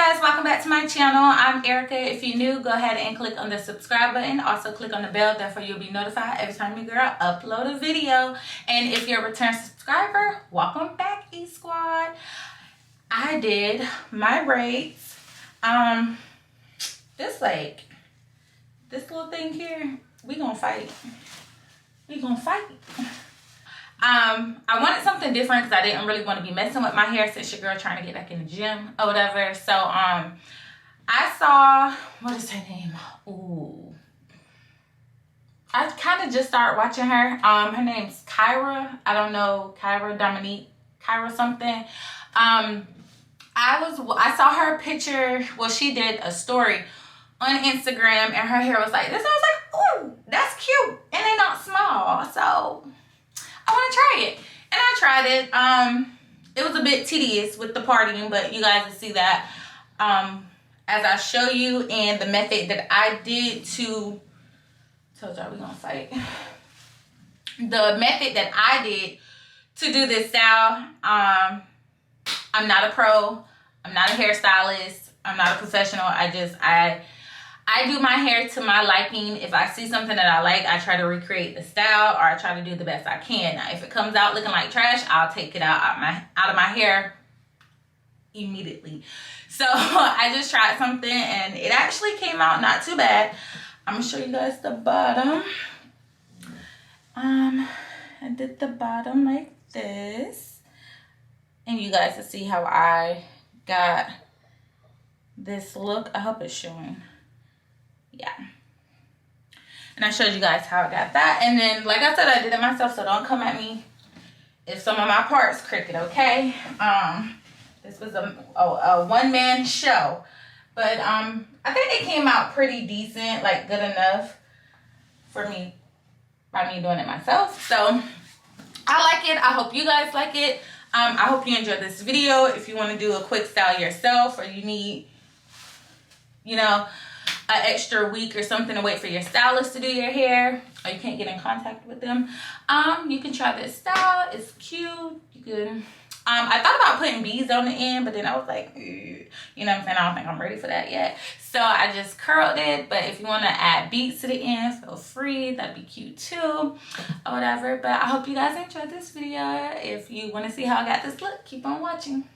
guys, welcome back to my channel. I'm Erica. If you're new, go ahead and click on the subscribe button. Also click on the bell, therefore you'll be notified every time your girl upload a video. And if you're a return subscriber, welcome back, E-Squad. I did my braids. This little thing here, we gonna fight. I wanted something different because I didn't really want to be messing with my hair since your girl trying to get back in the gym or whatever. So I saw, what is her name? Ooh, I kind of just started watching her. Her name's Kyra. I don't know, Kyra something. I saw her picture. Well, she did a story on Instagram and her hair was like this. I was like, ooh, that's cute, and they're not small, so I want to try it. And I tried it. It was a bit tedious with the parting, but you guys will see that as I show you, and the method that I did to, told y'all we gonna fight. The method that I did to do this style, I'm not a pro, I'm not a hairstylist, I'm not a professional. I do my hair to my liking. If I see something that I like, I try to recreate the style, or I try to do the best I can. Now, if it comes out looking like trash, I'll take it out of my hair immediately. So I just tried something and it actually came out not too bad. I'm gonna show you guys the bottom. I did the bottom like this, and you guys will see how I got this look. I hope it's showing. Yeah, and I showed you guys how I got that. And then, like I said, I did it myself, so don't come at me if some of my parts crooked, okay? This was a one-man show, but I think it came out pretty decent, like good enough for me by me doing it myself. So I like it. I hope you guys like it. I hope you enjoyed this video. If you want to do a quick style yourself, or you need, you know, an extra week or something to wait for your stylist to do your hair, or you can't get in contact with them, you can try this style. It's cute. You can I thought about putting beads on the end, but then I was like, you know what I'm saying, I don't think I'm ready for that yet. So I just curled it. But if you want to add beads to the end, feel free. That'd be cute too, or whatever. But I hope you guys enjoyed this video. If you want to see how I got this look, keep on watching.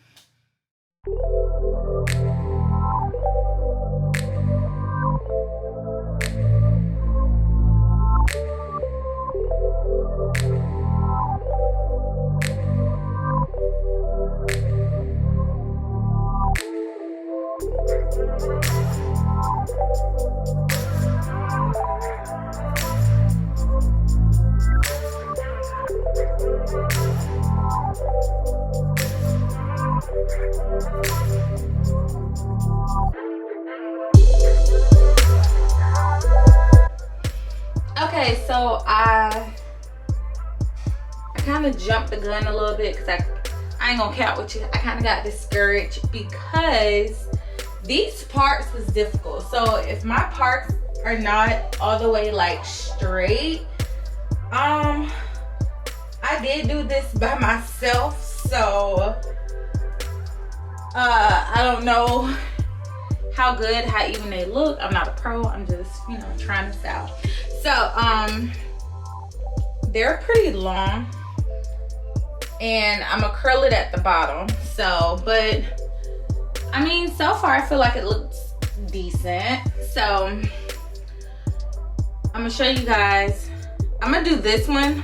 Okay, so I kind of jumped the gun a little bit because I ain't gonna count with you. I kind of got discouraged because these parts was difficult. So if my parts are not all the way like straight, I did do this by myself, so I don't know how even they look. I'm not a pro. I'm just, you know, trying this out. So they're pretty long, and I'm gonna curl it at the bottom. So, but I mean, so far I feel like it looks decent. So I'm gonna show you guys. I'm gonna do this one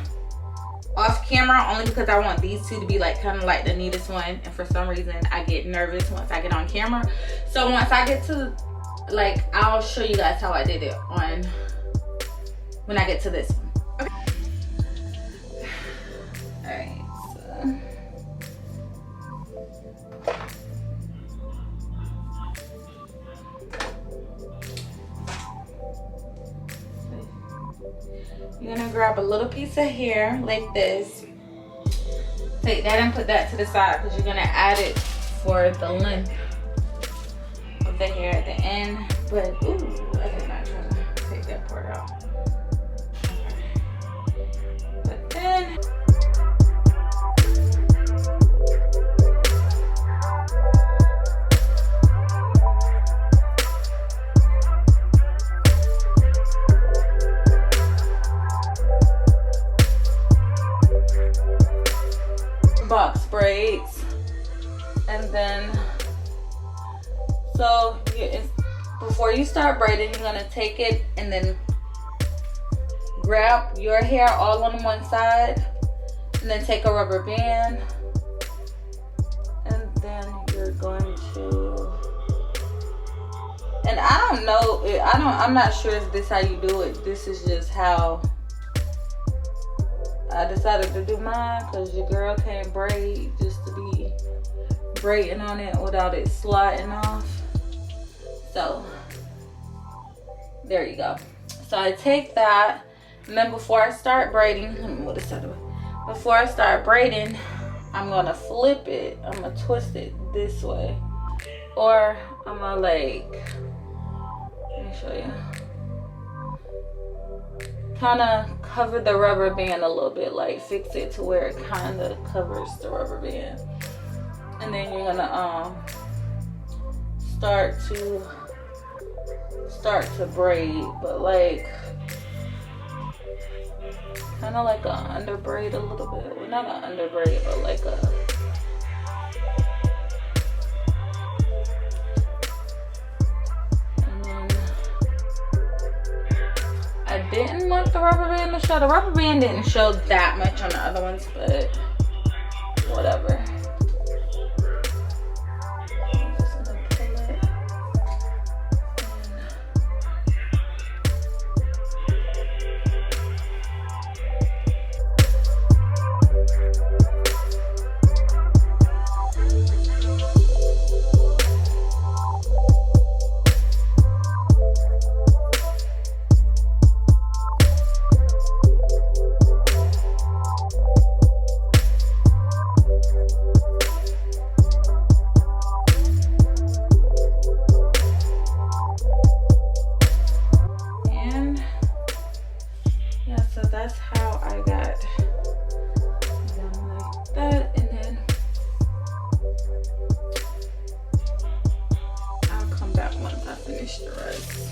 off camera only because I want these two to be like kind of like the neatest one, and for some reason I get nervous once I get on camera. So once I get to, like, I'll show you guys how I did it on when I get to this one. Okay. All right, so you're gonna grab a little piece of hair like this. Take that and put that to the side because you're gonna add it for the length of the hair at the end. But ooh, I did not try to take that part out. Okay. But then So before you start braiding, you're gonna take it and then grab your hair all on one side, and then take a rubber band, and then you're going to, and I don't know, I'm not sure if this is how you do it. This is just how I decided to do mine, because your girl can't braid just to be braiding on it without it sliding off. So there you go. So I take that, and then before I start braiding, before I start braiding, I'm gonna flip it. I'm gonna twist it this way, or I'm gonna like, let me show you, kind of cover the rubber band a little bit, like fix it to where it kind of covers the rubber band, and then you're gonna start to braid, but like kind of like a under braid a little bit. Well, not an under braid, but like a, and then I didn't want the rubber band to show. The rubber band didn't show that much on the other ones, but whatever. That's how I got them like that, and then I'll come back once I finish the rest.